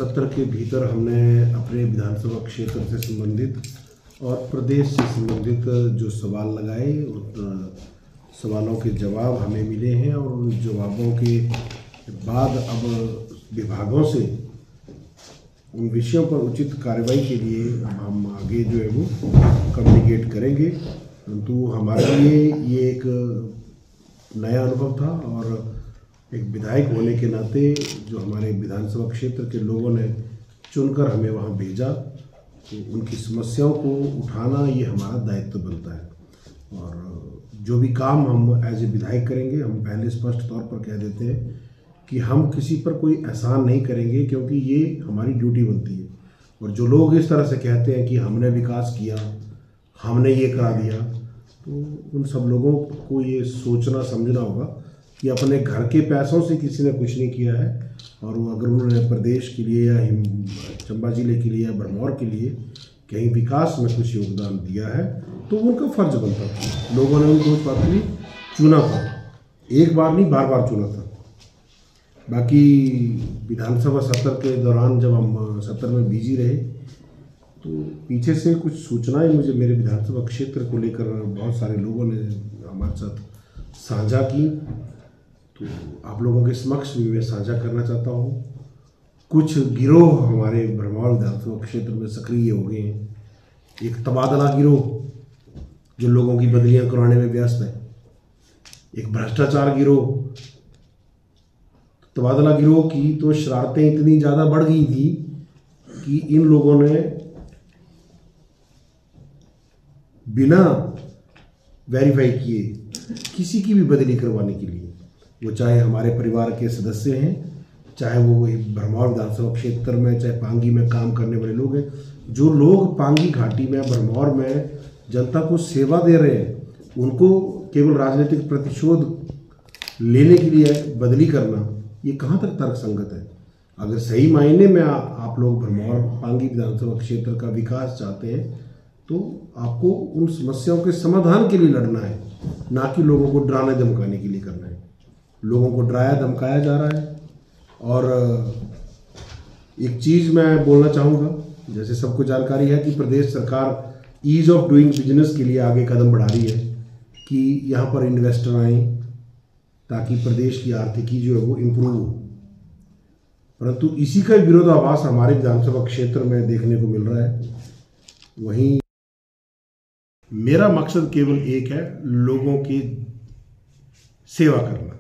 सत्र के भीतर हमने अपने विधानसभा क्षेत्र से संबंधित और प्रदेश से संबंधित जो सवाल लगाए उन सवालों के जवाब हमें मिले हैं और उन जवाबों के बाद अब विभागों से उन विषयों पर उचित कार्रवाई के लिए हम आगे जो है वो कम्युनिकेट करेंगे। परंतु हमारे लिए ये एक नया अनुभव था और एक विधायक होने के नाते जो हमारे विधानसभा क्षेत्र के लोगों ने चुनकर हमें वहाँ भेजा तो उनकी समस्याओं को उठाना ये हमारा दायित्व बनता है। और जो भी काम हम एज ए विधायक करेंगे, हम पहले स्पष्ट तौर पर कह देते हैं कि हम किसी पर कोई एहसान नहीं करेंगे, क्योंकि ये हमारी ड्यूटी बनती है। और जो लोग इस तरह से कहते हैं कि हमने विकास किया, हमने ये करा दिया, तो उन सब लोगों को ये सोचना समझना होगा कि अपने घर के पैसों से किसी ने कुछ नहीं किया है। और वो अगर उन्होंने प्रदेश के लिए या चंबा जिले के लिए या भरमौर के लिए कहीं विकास में कुछ योगदान दिया है तो उनका फर्ज बनता था। लोगों ने उनको उस बात के लिए चुना था, एक बार नहीं बार बार चुना था। बाकी विधानसभा सत्र के दौरान जब हम सत्र में बिजी रहे तो पीछे से कुछ सूचनाएं मुझे मेरे विधानसभा क्षेत्र को लेकर बहुत सारे लोगों ने हमारे साथ साझा की, तो आप लोगों के समक्ष भी मैं साझा करना चाहता हूँ। कुछ गिरोह हमारे भरमौर विधानसभा क्षेत्र में सक्रिय हो गए हैं। एक तबादला गिरोह जो लोगों की बदलियां कराने में व्यस्त है, एक भ्रष्टाचार गिरोह। तबादला गिरोह की तो शरारतें इतनी ज़्यादा बढ़ गई थी कि इन लोगों ने बिना वेरीफाई किए किसी की भी बदली करवाने के लिए, वो चाहे हमारे परिवार के सदस्य हैं, चाहे वो भरमौर विधानसभा क्षेत्र में, चाहे पांगी में काम करने वाले लोग हैं, जो लोग पांगी घाटी में, भरमौर में जनता को सेवा दे रहे हैं, उनको केवल राजनीतिक प्रतिशोध लेने के लिए बदली करना, ये कहाँ तक तर्कसंगत है। अगर सही मायने में आप लोग भरमौर पांगी विधानसभा क्षेत्र का विकास चाहते हैं तो आपको उन समस्याओं के समाधान के लिए लड़ना है, ना कि लोगों को डराने धमकाने के लिए करना है। लोगों को डराया धमकाया जा रहा है। और एक चीज़ मैं बोलना चाहूँगा, जैसे सबको जानकारी है कि प्रदेश सरकार ईज ऑफ डूइंग बिजनेस के लिए आगे कदम बढ़ा रही है कि यहाँ पर इन्वेस्टर आएँ ताकि प्रदेश की आर्थिकी जो है वो इम्प्रूव हो। परंतु इसी का विरोधाभास हमारे विधानसभा क्षेत्र में देखने को मिल रहा है। वहीं मेरा मकसद केवल एक है, लोगों की सेवा करना।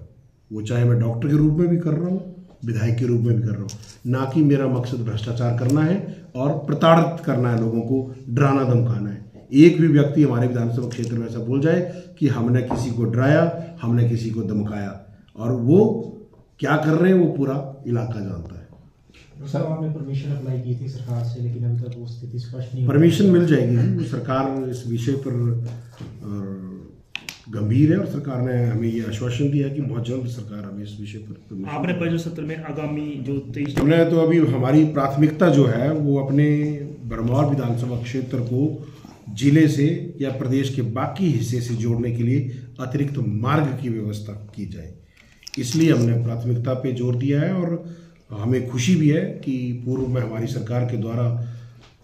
वो चाहे मैं डॉक्टर के रूप में भी कर रहा हूँ, विधायक के रूप में भी कर रहा हूँ, ना कि मेरा मकसद भ्रष्टाचार करना है और प्रताड़ित करना है, लोगों को डराना धमकाना है। एक भी व्यक्ति हमारे विधानसभा क्षेत्र में ऐसा बोल जाए कि हमने किसी को डराया, हमने किसी को धमकाया, और वो क्या कर रहे हैं वो पूरा इलाका जानता है। सर, आपने परमिशन अप्लाई की थी सरकार से, लेकिन अभी तक वो स्थिति स्पष्ट नहीं। परमिशन मिल जाएगी। सरकार इस विषय पर गंभीर है और सरकार ने हमें ये आश्वासन दिया है कि बहुत जल्द सरकार हमें इस विषय पर। आपने पहले सत्र में आगामी जो 23 हमने तो अभी हमारी प्राथमिकता जो है वो अपने भरमौर विधानसभा क्षेत्र को जिले से या प्रदेश के बाकी हिस्से से जोड़ने के लिए अतिरिक्त मार्ग की व्यवस्था की जाए, इसलिए हमने प्राथमिकता पे जोर दिया है। और हमें खुशी भी है कि पूर्व में हमारी सरकार के द्वारा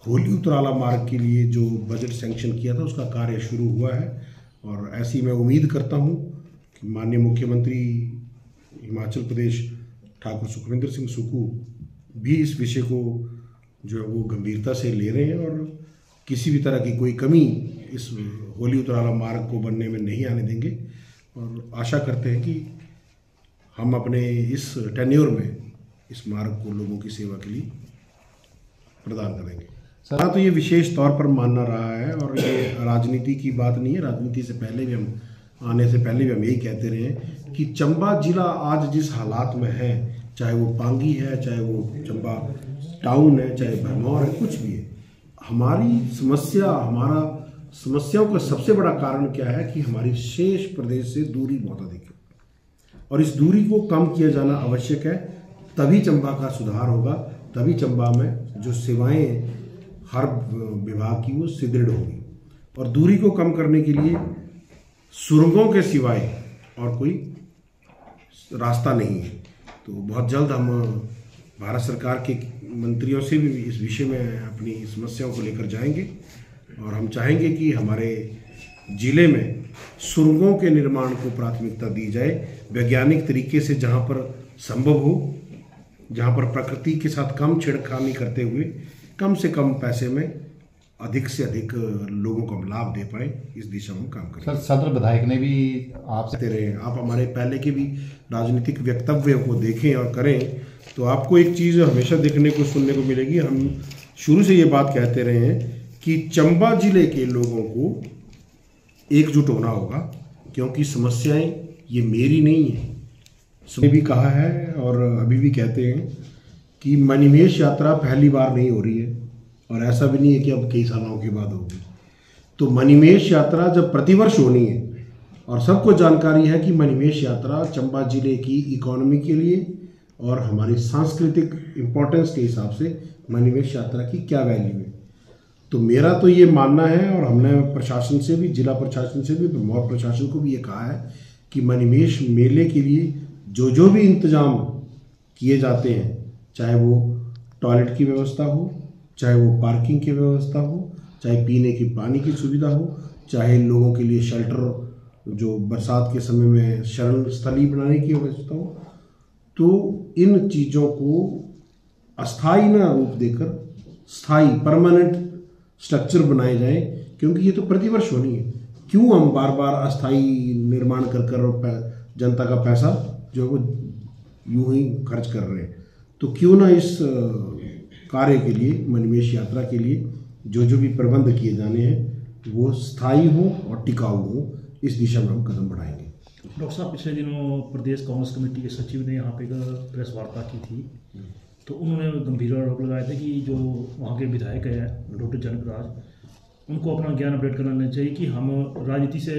होली उतराला मार्ग के लिए जो बजट सैंक्शन किया था उसका कार्य शुरू हुआ है। और ऐसी मैं उम्मीद करता हूँ कि माननीय मुख्यमंत्री हिमाचल प्रदेश ठाकुर सुखविंदर सिंह सुक्खू भी इस विषय को जो है वो गंभीरता से ले रहे हैं और किसी भी तरह की कोई कमी इस होली उतराला मार्ग को बनने में नहीं आने देंगे। और आशा करते हैं कि हम अपने इस टेन्योर में इस मार्ग को लोगों की सेवा के लिए प्रदान करेंगे। सर, तो ये विशेष तौर पर मानना रहा है और ये राजनीति की बात नहीं है। राजनीति से पहले भी हम आने से पहले भी हम यही कहते रहे हैं कि चंबा जिला आज जिस हालात में है, चाहे वो पांगी है, चाहे वो चंबा टाउन है, चाहे भरमौर है, कुछ भी है, हमारी समस्या, हमारा समस्याओं का सबसे बड़ा कारण क्या है कि हमारी शेष प्रदेश से दूरी बहुत अधिक है और इस दूरी को कम किया जाना आवश्यक है। तभी चंबा का सुधार होगा, तभी चंबा में जो सेवाएं हर विभाग की वो सुदृढ़ होगी। और दूरी को कम करने के लिए सुरंगों के सिवाय और कोई रास्ता नहीं है। तो बहुत जल्द हम भारत सरकार के मंत्रियों से भी इस विषय में अपनी समस्याओं को लेकर जाएंगे और हम चाहेंगे कि हमारे जिले में सुरंगों के निर्माण को प्राथमिकता दी जाए, वैज्ञानिक तरीके से, जहाँ पर संभव हो, जहाँ पर प्रकृति के साथ कम छेड़खानी करते हुए कम से कम पैसे में अधिक से अधिक लोगों को हम लाभ दे पाए, इस दिशा में काम करें। सर, सदर विधायक ने भी आपसे रहे, आप हमारे पहले के भी राजनीतिक वक्तव्यों को देखें और करें तो आपको एक चीज़ हमेशा देखने को सुनने को मिलेगी। हम शुरू से ये बात कहते रहे हैं कि चंबा जिले के लोगों को एकजुट होना होगा, क्योंकि समस्याएं ये मेरी नहीं है। सबने भी कहा है और अभी भी कहते हैं कि मणिमहेश यात्रा पहली बार नहीं हो रही है और ऐसा भी नहीं है कि अब कई सालों के बाद होगी। तो मणिमहेश यात्रा जब प्रतिवर्ष होनी है, और सबको जानकारी है कि मणिमहेश यात्रा चंबा जिले की इकोनॉमी के लिए और हमारी सांस्कृतिक इम्पोर्टेंस के हिसाब से मणिमहेश यात्रा की क्या वैल्यू है। तो मेरा तो ये मानना है, और हमने प्रशासन से भी, जिला प्रशासन से भी, भरमौर प्रशासन को भी ये कहा है कि मणिमहेश मेले के लिए जो भी इंतजाम किए जाते हैं, चाहे वो टॉयलेट की व्यवस्था हो, चाहे वो पार्किंग की व्यवस्था हो, चाहे पीने की पानी की सुविधा हो, चाहे लोगों के लिए शेल्टर, जो बरसात के समय में शरण स्थली बनाने की व्यवस्था हो, तो इन चीज़ों को अस्थाई ना रूप देकर स्थायी परमानेंट स्ट्रक्चर बनाए जाएं, क्योंकि ये तो प्रतिवर्ष होनी है। क्यों हम बार बार अस्थाई निर्माण कर जनता का पैसा जो है वो यूं ही खर्च कर रहे हैं। तो क्यों ना इस कार्य के लिए, मणिमहेश यात्रा के लिए जो भी प्रबंध किए जाने हैं वो स्थायी हो और टिकाऊ हो, इस दिशा में हम कदम बढ़ाएंगे। डॉक्टर साहब, पिछले दिनों प्रदेश कांग्रेस कमेटी के सचिव ने यहाँ पे एक प्रेस वार्ता की थी, तो उन्होंने गंभीर आरोप लगाए थे कि जो वहाँ के विधायक हैं डॉक्टर जनक राज, उनको अपना ज्ञान अपडेट करना चाहिए कि हम राजनीति से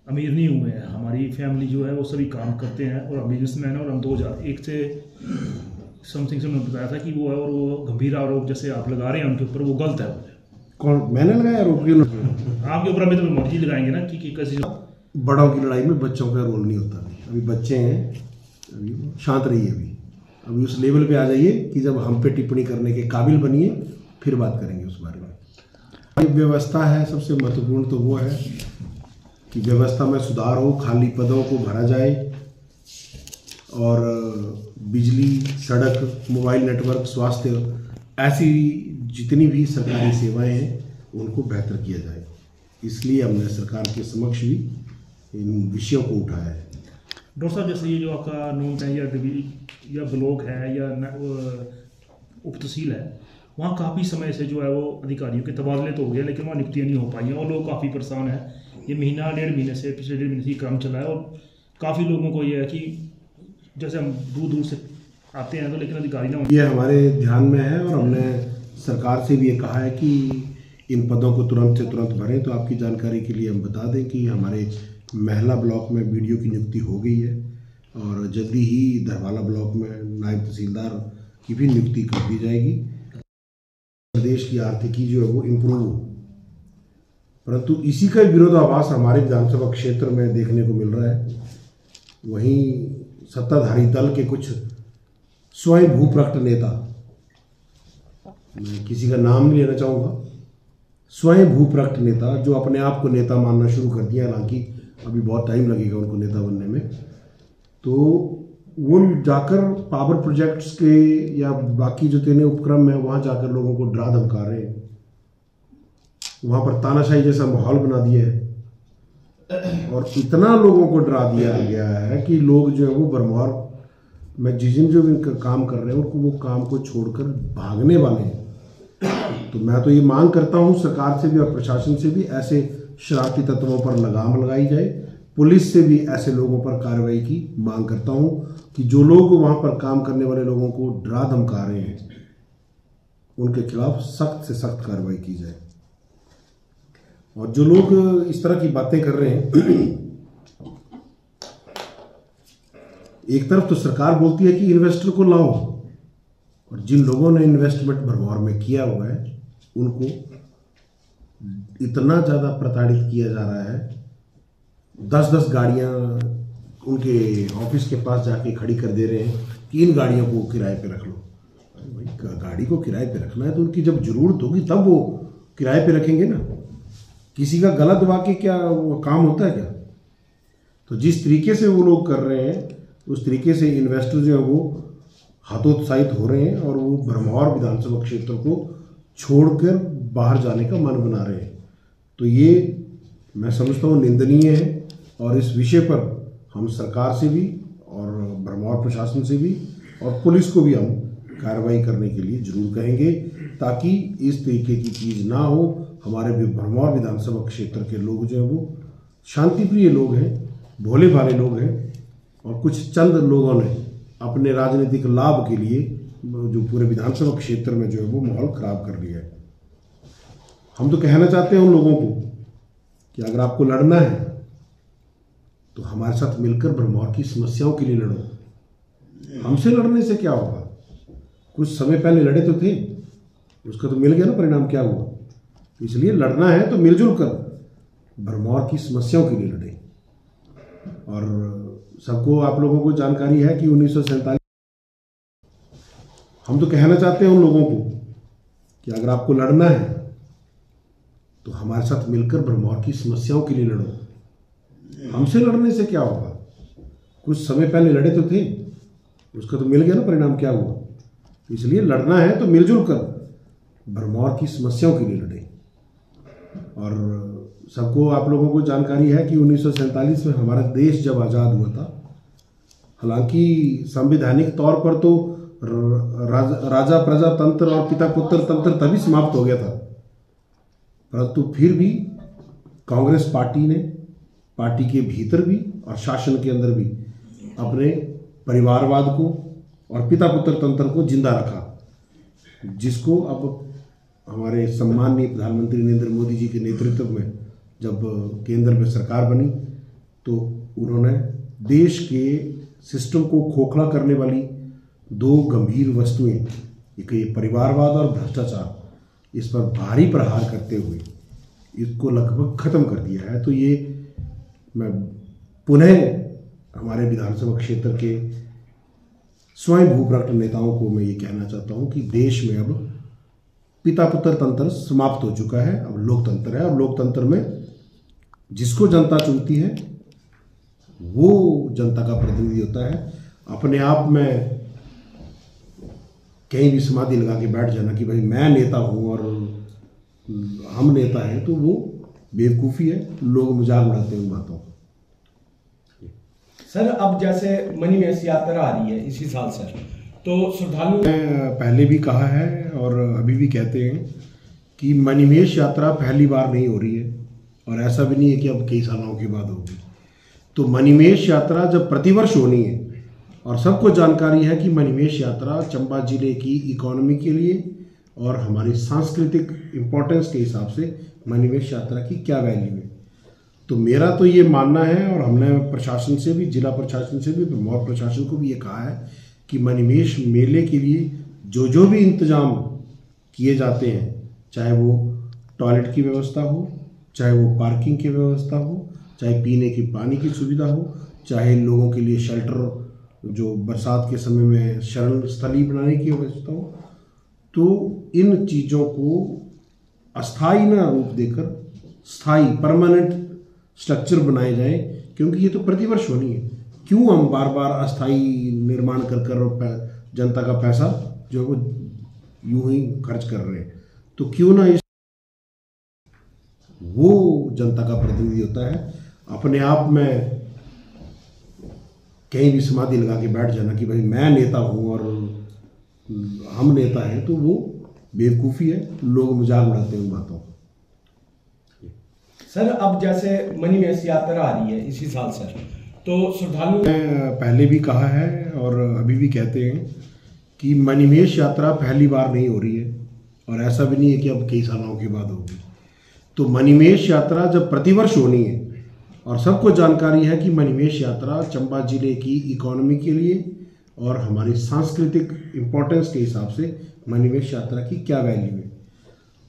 अमीर नहीं हुए हैं, हमारी फैमिली जो है वो सभी काम करते हैं और हम बिजनेसमैन हैं, और हम 2001 से समथिंग से उन्होंने बताया था कि वो है, और वो गंभीर आरोप जैसे आप लगा रहे हैं उनके ऊपर, वो गलत है। कौन, मैंने लगाया आरोप? आपके ऊपर अभी तो मर्जी लगाएंगे ना कि कैसे। बड़ों की लड़ाई में बच्चों का रोल नहीं होता। अभी बच्चे हैं, अभी शांत रहिए, अभी उस लेवल पे आ जाइए कि जब हम पे टिप्पणी करने के काबिल बनिए, फिर बात करेंगे उस बारे में। व्यवस्था है, सबसे महत्वपूर्ण तो वो है कि व्यवस्था में सुधार हो, खाली पदों को भरा जाए और बिजली, सड़क, मोबाइल नेटवर्क, स्वास्थ्य, ऐसी जितनी भी सरकारी सेवाएं हैं उनको बेहतर किया जाए। इसलिए हमने सरकार के समक्ष भी इन विषयों को उठाया है। डॉक्टर साहब, जैसे ये जो आपका नोट है या ब्लॉक है या उप तहसील है, वहाँ काफ़ी समय से जो है वो अधिकारियों के तबादले तो हो गए, लेकिन वहाँ नियुक्तियाँ नहीं हो पाई हैं और लोग काफ़ी परेशान हैं। ये महीना 1.5 महीने से, पिछले 1.5 महीने से क्रम चला है और काफ़ी लोगों को ये है कि जैसे हम दूर दूर से आते हैं तो, लेकिन अधिकारी ना, ये हमारे ध्यान में है और हमने सरकार से भी ये कहा है कि इन पदों को तुरंत से तुरंत भरें। तो आपकी जानकारी के लिए हम बता दें कि हमारे महला ब्लॉक में बीडीओ की नियुक्ति हो गई है और जल्दी ही दरवाला ब्लॉक में नायब तहसीलदार की भी नियुक्ति कर दी जाएगी। प्रदेश की आर्थिकी जो है वो इम्प्रूव हो, परंतु इसी का विरोधाभास हमारे विधानसभा क्षेत्र में देखने को मिल रहा है। वहीं सत्ताधारी दल के कुछ स्वयं भूप्रकट नेता, मैं किसी का नाम नहीं लेना चाहूँगा, स्वयं भूप्रकट नेता जो अपने आप को नेता मानना शुरू कर दिया, हालांकि अभी बहुत टाइम लगेगा उनको नेता बनने में, तो वो जाकर पावर प्रोजेक्ट्स के या बाकी जो तेने उपक्रम है वहाँ जाकर लोगों को डरा धमका रहे हैं, वहाँ पर तानाशाही जैसा माहौल बना दिया है और इतना लोगों को डरा दिया गया है कि लोग जो है वो भरमौर में जो भी काम कर रहे हैं उनको वो काम को छोड़कर भागने वाले हैं। तो मैं तो ये मांग करता हूँ सरकार से भी और प्रशासन से भी, ऐसे शरारती तत्वों पर लगाम लगाई जाए। पुलिस से भी ऐसे लोगों पर कार्रवाई की मांग करता हूँ कि जो लोग वहाँ पर काम करने वाले लोगों को डरा धमका रहे हैं उनके खिलाफ सख्त से सख्त कार्रवाई की जाए। और जो लोग इस तरह की बातें कर रहे हैं, एक तरफ तो सरकार बोलती है कि इन्वेस्टर को लाओ, और जिन लोगों ने इन्वेस्टमेंट भरमौर में किया हुआ है उनको इतना ज़्यादा प्रताड़ित किया जा रहा है। 10-10 गाड़ियाँ उनके ऑफिस के पास जाके खड़ी कर दे रहे हैं कि इन गाड़ियों को किराए पे रख लो। अरे भाई, गाड़ी को किराए पे रखना है तो उनकी जब ज़रूरत होगी तब वो किराए पे रखेंगे ना। किसी का गलत वाकई क्या वो काम होता है क्या? तो जिस तरीके से वो लोग कर रहे हैं उस तरीके से इन्वेस्टर जो है वो हतोत्साहित हो रहे हैं और वो भरमौर विधानसभा क्षेत्र को छोड़कर बाहर जाने का मन बना रहे हैं। तो ये मैं समझता हूँ निंदनीय है और इस विषय पर हम सरकार से भी और भरमौर प्रशासन से भी और पुलिस को भी हम कार्रवाई करने के लिए जरूर कहेंगे, ताकि इस तरीके की चीज़ ना हो। हमारे भरमौर विधानसभा क्षेत्र के लोग जो हैं वो शांतिप्रिय लोग हैं, भोले भाले लोग हैं और कुछ चंद लोगों ने अपने राजनीतिक लाभ के लिए जो पूरे विधानसभा क्षेत्र में जो है वो माहौल खराब कर लिया है। हम तो कहना चाहते हैं उन लोगों को कि अगर आपको लड़ना है तो हमारे साथ मिलकर भरमौर की समस्याओं के लिए लड़ो। हमसे लड़ने से क्या होगा? कुछ समय पहले लड़े तो थे, उसका तो मिल गया ना परिणाम क्या हुआ। इसलिए लड़ना है तो मिलजुल कर भरमौर की समस्याओं के लिए लड़े। और सबको आप लोगों को जानकारी है कि 1947 हम तो कहना चाहते हैं उन लोगों को कि अगर आपको लड़ना है तो हमारे साथ मिलकर भरमौर की समस्याओं के लिए लड़ो। हमसे लड़ने से क्या होगा? कुछ समय पहले लड़े तो थे, उसका तो मिल गया ना परिणाम क्या हुआ। इसलिए लड़ना है तो मिलजुल कर भरमौर की समस्याओं के लिए लड़े। और सबको आप लोगों को जानकारी है कि 1947 में हमारा देश जब आज़ाद हुआ था, हालांकि संवैधानिक तौर पर तो राजा प्रजा तंत्र और पिता पुत्र तंत्र तभी समाप्त हो गया था, परंतु फिर भी कांग्रेस पार्टी ने पार्टी के भीतर भी और शासन के अंदर भी अपने परिवारवाद को और पिता पुत्र तंत्र को जिंदा रखा, जिसको अब हमारे सम्माननीय प्रधानमंत्री नरेंद्र मोदी जी के नेतृत्व में जब केंद्र में सरकार बनी तो उन्होंने देश के सिस्टम को खोखला करने वाली दो गंभीर वस्तुएं, एक ये परिवारवाद और भ्रष्टाचार, इस पर भारी प्रहार करते हुए इसको लगभग ख़त्म कर दिया है। तो ये मैं पुनः हमारे विधानसभा क्षेत्र के स्वयं भूप्रकट नेताओं को मैं ये कहना चाहता हूँ कि देश में अब पिता पुत्र तंत्र समाप्त हो चुका है, अब लोकतंत्र है। अब लोकतंत्र में जिसको जनता चुनती है वो जनता का प्रतिनिधि होता है। अपने आप में कहीं भी समाधि लगा के बैठ जाना कि भाई मैं नेता हूँ और हम नेता हैं, तो वो बेवकूफ़ी है। लोग मजाक उड़ाते हैं उन बातों को। सर, अब जैसे मणिमहेश यात्रा आ रही है इसी साल सर, तो श्रद्धालु मैं पहले भी कहा है और अभी भी कहते हैं कि मणिमहेश यात्रा पहली बार नहीं हो रही है और ऐसा भी नहीं है कि अब कई सालों के बाद होगी। तो मणिमहेश यात्रा जब प्रतिवर्ष होनी है और सबको जानकारी है कि मणिमहेश यात्रा चंबा जिले की इकोनॉमी के लिए और हमारी सांस्कृतिक इम्पोर्टेंस के हिसाब से मणिमहेश यात्रा की क्या वैल्यू है। तो मेरा तो ये मानना है और हमने प्रशासन से भी, जिला प्रशासन से भी, भरमौर प्रशासन को भी ये कहा है कि मणिमहेश मेले के लिए जो भी इंतजाम किए जाते हैं, चाहे वो टॉयलेट की व्यवस्था हो, चाहे वो पार्किंग की व्यवस्था हो, चाहे पीने की पानी की सुविधा हो, चाहे लोगों के लिए शेल्टर जो बरसात के समय में शरण स्थली बनाने की व्यवस्था हो, तो इन चीज़ों को अस्थाई ना रूप देकर स्थायी परमानेंट स्ट्रक्चर बनाए जाए, क्योंकि ये तो प्रतिवर्ष होनी है। क्यों हम बार बार अस्थाई निर्माण कर जनता का पैसा जो है वो यूं ही खर्च कर रहे हैं? तो क्यों ना इस वो जनता का प्रतिनिधि होता है। अपने आप में कहीं भी समाधि लगा के बैठ जाना कि भाई मैं नेता हूँ और हम नेता हैं, तो वो बेवकूफ़ी है। लोग मजाक उड़ाते हैं उन बातों को। सर, अब जैसे मणिमहेश यात्रा आ रही है इसी साल सर, तो श्रद्धालु मैं पहले भी कहा है और अभी भी कहते हैं कि मणिमहेश यात्रा पहली बार नहीं हो रही है और ऐसा भी नहीं है कि अब कई सालों के बाद होगी। तो मणिमहेश यात्रा जब प्रतिवर्ष होनी है और सबको जानकारी है कि मणिमहेश यात्रा चंबा जिले की इकोनॉमी के लिए और हमारी सांस्कृतिक इम्पोर्टेंस के हिसाब से मणिमहेश यात्रा की क्या वैल्यू है।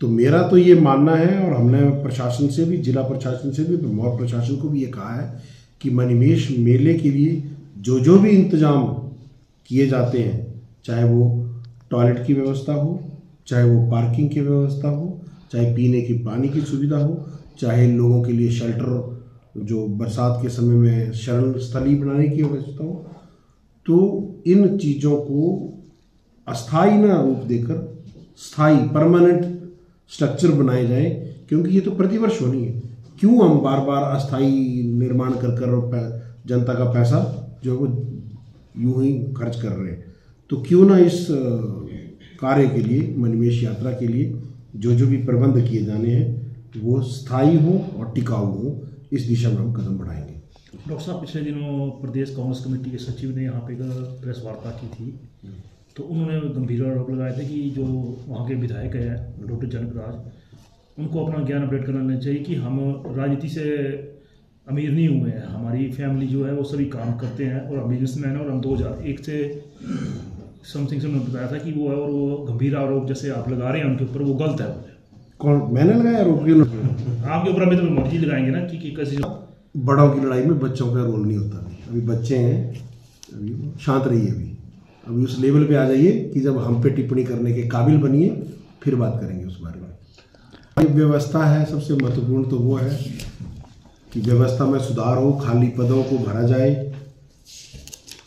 तो मेरा तो ये मानना है और हमने प्रशासन से भी, जिला प्रशासन से भी, भरमौर प्रशासन को भी ये कहा है कि मणिमहेश मेले के लिए जो भी इंतजाम किए जाते हैं, चाहे वो टॉयलेट की व्यवस्था हो, चाहे वो पार्किंग की व्यवस्था हो, चाहे पीने की पानी की सुविधा हो, चाहे लोगों के लिए शेल्टर जो बरसात के समय में शरण स्थली बनाने की व्यवस्था हो, तो इन चीज़ों को अस्थाई ना रूप देकर स्थाई परमानेंट स्ट्रक्चर बनाए जाएं, क्योंकि ये तो प्रतिवर्ष होनी है। क्यों हम बार बार अस्थाई निर्माण कर जनता का पैसा जो है वो यूं ही खर्च कर रहे हैं? तो क्यों ना इस कार्य के लिए, मणिमहेश यात्रा के लिए जो भी प्रबंध किए जाने हैं वो स्थायी हो और टिकाऊ हो, इस दिशा में हम कदम बढ़ाएंगे। डॉक्टर साहब, पिछले दिनों प्रदेश कांग्रेस कमेटी के सचिव ने यहाँ पे एक प्रेस वार्ता की थी, तो उन्होंने गंभीर आरोप लगाए थे कि जो वहाँ के विधायक हैं डॉक्टर जनक राज, उनको अपना ज्ञान अपडेट करना चाहिए कि हम राजनीति से अमीर नहीं हुए हैं, हमारी फैमिली जो है वो सभी काम करते हैं और हम बिजनेसमैन हैं, और हम 2001 से समथिंग से उन्होंने बताया था कि वो है, और वो गंभीर आरोप जैसे आप लगा रहे हैं उनके ऊपर, वो गलत है। कौन, मैंने लगाया आरोप? आपके ऊपर अभी तो मर्जी लगाएंगे ना कि कैसे। बड़ों की लड़ाई में बच्चों का रोल नहीं होता। अभी बच्चे हैं, अभी शांत रहिए, अभी उस लेवल पे आ जाइए कि जब हम पे टिप्पणी करने के काबिल बनिए, फिर बात करेंगे उस बारे में। व्यवस्था है, सबसे महत्वपूर्ण तो वो है कि व्यवस्था में सुधार हो, खाली पदों को भरा जाए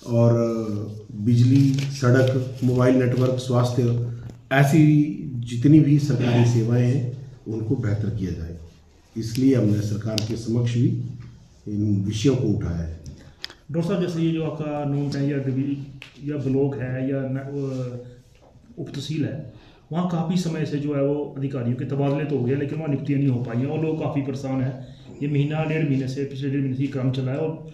और बिजली, सड़क, मोबाइल नेटवर्क, स्वास्थ्य, ऐसी जितनी भी सरकारी सेवाएं हैं उनको बेहतर किया जाए। इसलिए हमने सरकार के समक्ष भी इन विषयों को उठाया है। डॉक्टर साहब, जैसे ये जो आपका नून है या ब्लॉक है या उप तहसील है, वहाँ काफ़ी समय से जो है वो अधिकारियों के तबादले तो हो गए, लेकिन वहाँ नियुक्तियाँ नहीं हो पाई हैं और लोग काफ़ी परेशान हैं। ये महीना 1.5 महीने से, पिछले 1.5 महीने से क्रम चला है और